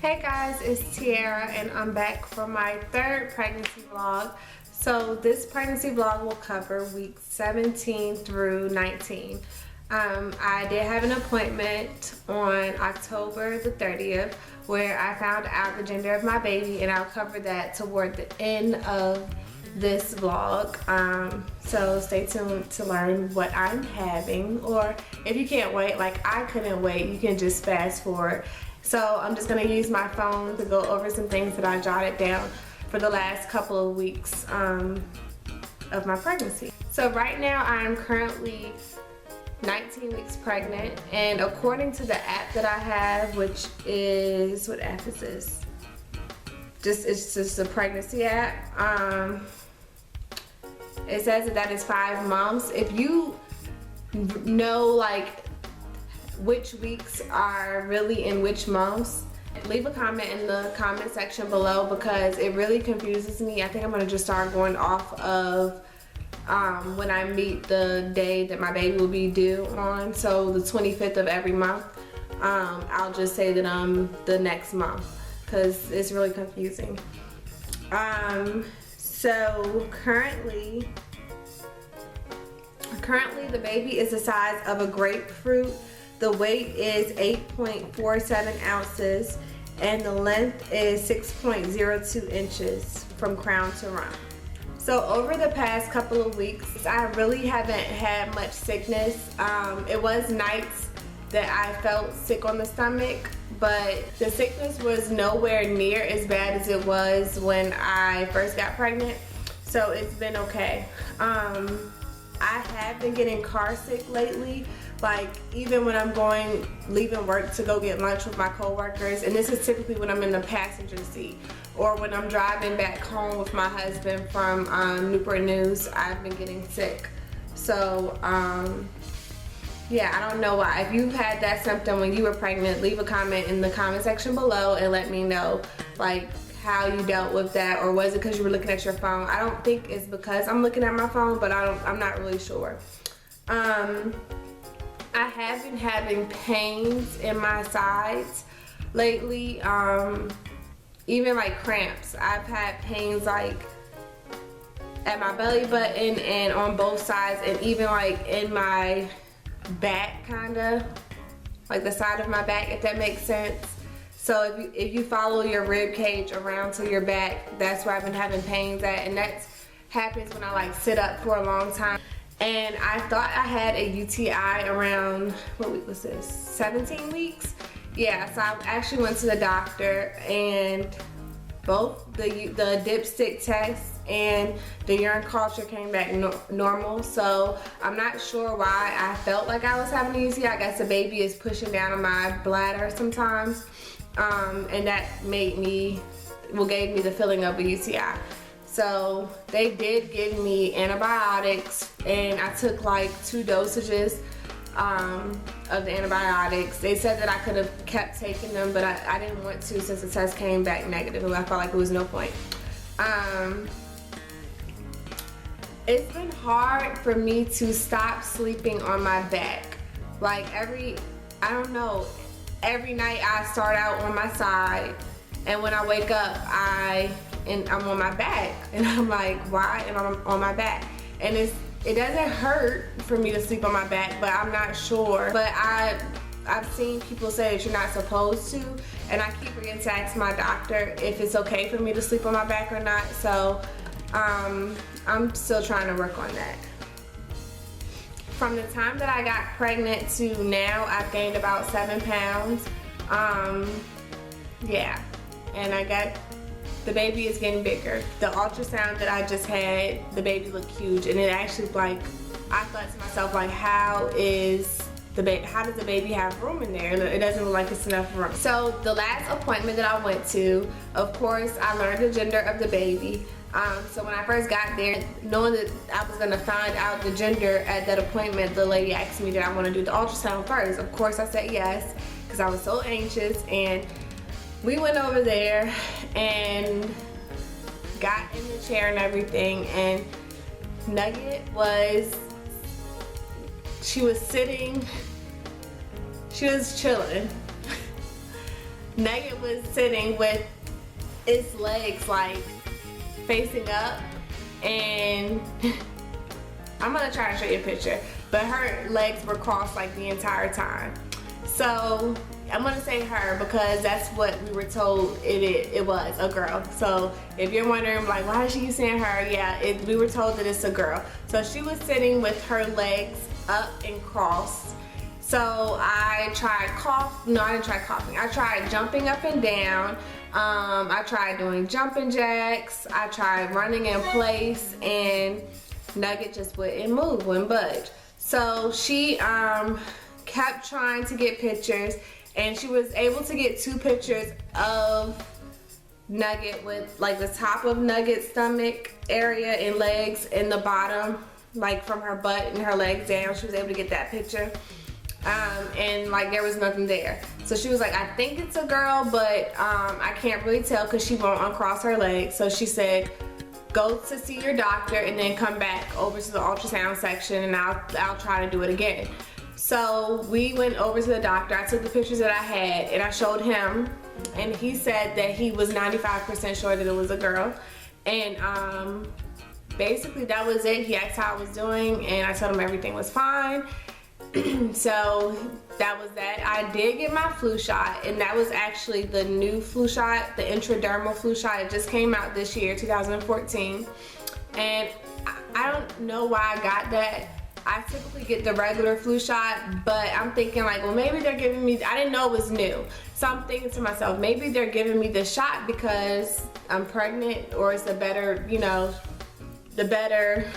Hey guys, it's Tiara and I'm back for my third pregnancy vlog. So this pregnancy vlog will cover weeks 17 through 19. I did have an appointment on October the 30th where I found out the gender of my baby, and I'll cover that toward the end of this vlog. So stay tuned to learn what I'm having, or if you can't wait like I couldn't wait, you can just fast forward. So I'm just gonna use my phone to go over some things that I jotted down for the last couple of weeks of my pregnancy. So right now I'm currently 19 weeks pregnant, and according to the app that I have, which is, what app is this? It's just a pregnancy app. It says that is 5 months. If you know like which weeks are really in which months, leave a comment in the comment section below, because it really confuses me. I think I'm gonna just start going off of when I meet the day that my baby will be due on. So the 25th of every month, I'll just say that I'm the next month, because it's really confusing. So currently the baby is the size of a grapefruit. The weight is 8.47 ounces and the length is 6.02 inches from crown to rump. So over the past couple of weeks, I really haven't had much sickness. It was nights that I felt sick on the stomach, but the sickness was nowhere near as bad as it was when I first got pregnant. So it's been okay. I have been getting car sick lately, like even when I'm leaving work to go get lunch with my coworkers, and this is typically when I'm in the passenger seat, or when I'm driving back home with my husband from Newport News, I've been getting sick. So yeah, I don't know why. If you've had that symptom when you were pregnant, leave a comment in the comment section below and let me know like how you dealt with that, or was it because you were looking at your phone? I don't think it's because I'm looking at my phone, but I'm not really sure. I have been having pains in my sides lately, even like cramps. I've had pains like at my belly button and on both sides, and even like in my back, kinda like the side of my back, if that makes sense. So if you follow your rib cage around to your back, that's where I've been having pains at, and that happens when I like sit up for a long time. And I thought I had a UTI around, what week was this? 17 weeks? Yeah, so I actually went to the doctor, and both the dipstick test and the urine culture came back normal. So I'm not sure why I felt like I was having a UTI. I guess the baby is pushing down on my bladder sometimes. And that gave me the feeling of a UTI. So they did give me antibiotics, and I took like 2 dosages of the antibiotics. They said that I could have kept taking them, but I didn't want to, since the test came back negative, and I felt like it was no point. It's been hard for me to stop sleeping on my back. Like I don't know, every night I start out on my side, and when I wake up I'm on my back, and I'm like, why am I on my back? And it doesn't hurt for me to sleep on my back, but I'm not sure. But I've seen people say that you're not supposed to, and I keep forgetting to ask my doctor if it's okay for me to sleep on my back or not. So I'm still trying to work on that. From the time that I got pregnant to now, I've gained about 7 pounds. Yeah, and the baby is getting bigger. The ultrasound that I just had, the baby looked huge, and it actually, like, I thought to myself, like, how does the baby have room in there? It doesn't look like it's enough room. So the last appointment that I went to, of course, I learned the gender of the baby. So when I first got there, knowing that I was gonna find out the gender at that appointment, the lady asked me did I want to do the ultrasound first. Of course I said yes, because I was so anxious, and we went over there and got in the chair and everything, and Nugget she was sitting, she was chilling. Nugget was sitting with its legs like facing up, and I'm gonna try to show you a picture, but her legs were crossed like the entire time. So I'm gonna say her because that's what we were told it was, a girl. So if you're wondering like why is she saying her, yeah, we were told that it's a girl. So she was sitting with her legs up and crossed. So I tried I didn't try coughing. I tried jumping up and down. I tried doing jumping jacks. I tried running in place, and Nugget just wouldn't move, wouldn't budge. So she kept trying to get pictures, and she was able to get 2 pictures of Nugget with like the top of Nugget's stomach area and legs, and the bottom, like from her butt and her legs down. She was able to get that picture. And like there was nothing there. So she was like, I think it's a girl, but I can't really tell because she won't uncross her legs. So she said, go to see your doctor and then come back over to the ultrasound section, and I'll try to do it again. So we went over to the doctor. I took the pictures that I had and I showed him, and he said that he was 95% sure that it was a girl. And basically that was it. He asked how I was doing, and I told him everything was fine. So that was that. I did get my flu shot, and that was actually the new flu shot, the intradermal flu shot. It just came out this year, 2014. And I don't know why I got that. I typically get the regular flu shot, but I'm thinking like, well, maybe they're giving me, I didn't know it was new. So I'm thinking to myself, maybe they're giving me the shot because I'm pregnant, or it's a better, you know, the better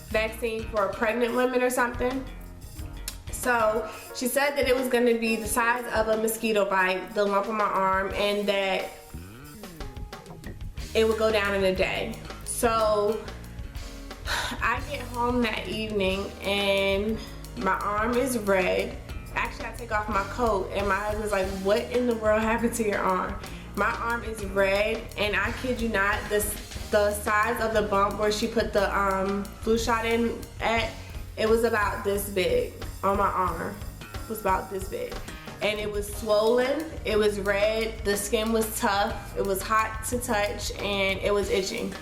vaccine for pregnant women or something. So she said that it was going to be the size of a mosquito bite, the lump on my arm, and that it would go down in a day. So I get home that evening and my arm is red. Actually, I take off my coat and my husband's like, what in the world happened to your arm? My arm is red, and I kid you not, the size of the bump where she put the flu shot in at, it was about this big on my arm. It was about this big. And it was swollen, it was red, the skin was tough, it was hot to touch, and it was itching.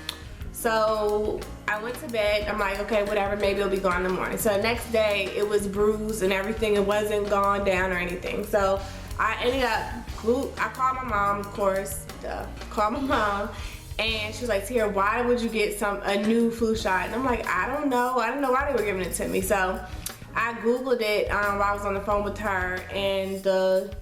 So I went to bed. I'm like, okay, whatever, maybe it'll be gone in the morning. So the next day, it was bruised and everything. It wasn't gone down or anything. So I ended up, I called my mom, of course, called my mom, and she was like, Tiara, why would you get a new flu shot? And I'm like, I don't know why they were giving it to me. So I Googled it while I was on the phone with her, and the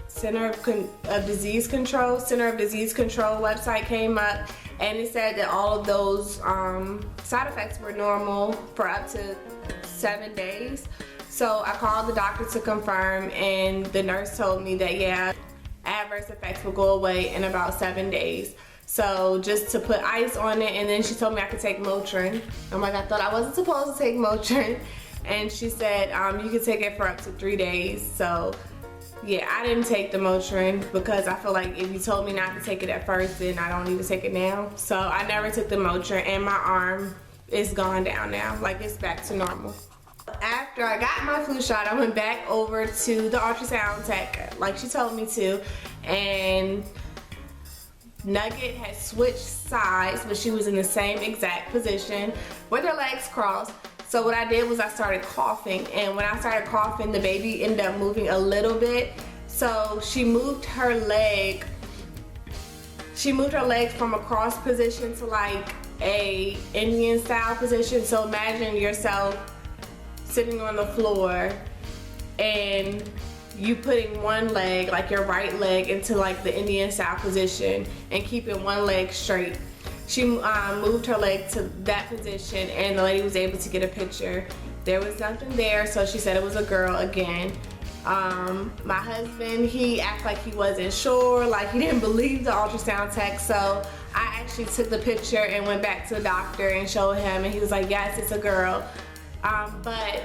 Center of Disease Control website came up, and it said that all of those side effects were normal for up to 7 days. So I called the doctor to confirm, and the nurse told me that yeah, adverse effects will go away in about 7 days. So just to put ice on it, and then she told me I could take Motrin. I'm like, I thought I wasn't supposed to take Motrin. And she said you could take it for up to 3 days. So yeah, I didn't take the Motrin because I feel like if you told me not to take it at first, then I don't need to take it now. So I never took the Motrin, and my arm is gone down now. Like, it's back to normal. After I got my flu shot, I went back over to the ultrasound tech like she told me to, and Nugget had switched sides, but she was in the same exact position with her legs crossed. So what I did was I started coughing, and when I started coughing, the baby ended up moving a little bit. So she moved her leg from a cross position to like a Indian style position. So imagine yourself sitting on the floor and you putting one leg, like your right leg, into like the Indian style position and keeping one leg straight. She moved her leg to that position, and the lady was able to get a picture. There was nothing there, so she said it was a girl again. My husband, he acted like he wasn't sure, like he didn't believe the ultrasound tech, so I actually took the picture and went back to the doctor and showed him, and he was like, yes, it's a girl. But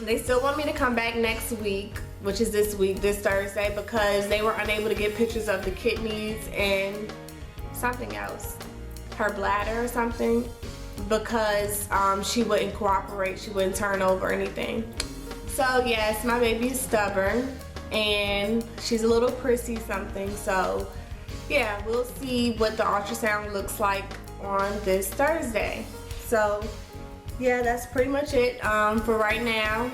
they still want me to come back next week, which is this week, this Thursday, because they were unable to get pictures of the kidneys and something else, her bladder or something, because she wouldn't cooperate, she wouldn't turn over anything. So yes, my baby is stubborn, and she's a little prissy something. So yeah, we'll see what the ultrasound looks like on this Thursday. So yeah, that's pretty much it for right now.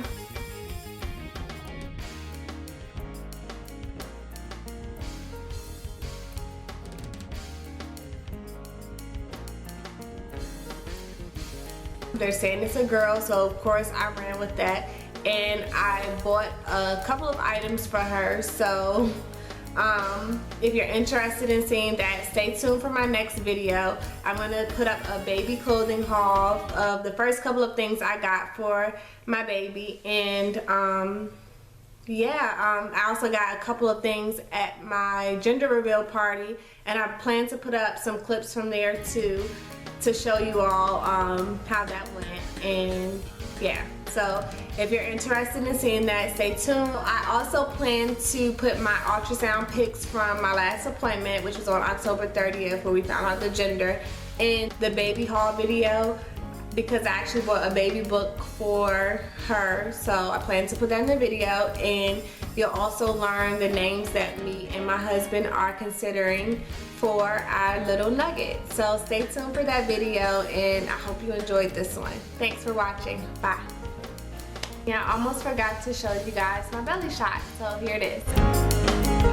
They're saying it's a girl, so of course I ran with that, and I bought a couple of items for her. So if you're interested in seeing that, stay tuned for my next video. I'm gonna put up a baby clothing haul of the first couple of things I got for my baby, and yeah, I also got a couple of things at my gender reveal party, and I plan to put up some clips from there too to show you all how that went. And yeah, so if you're interested in seeing that, stay tuned. I also plan to put my ultrasound pics from my last appointment, which was on October 30th, where we found out the gender, in the baby haul video, because I actually bought a baby book for her. So I plan to put that in the video, and you'll also learn the names that me and my husband are considering for our little nugget. So stay tuned for that video, and I hope you enjoyed this one. Thanks for watching. Bye. Yeah, I almost forgot to show you guys my belly shot. So here it is.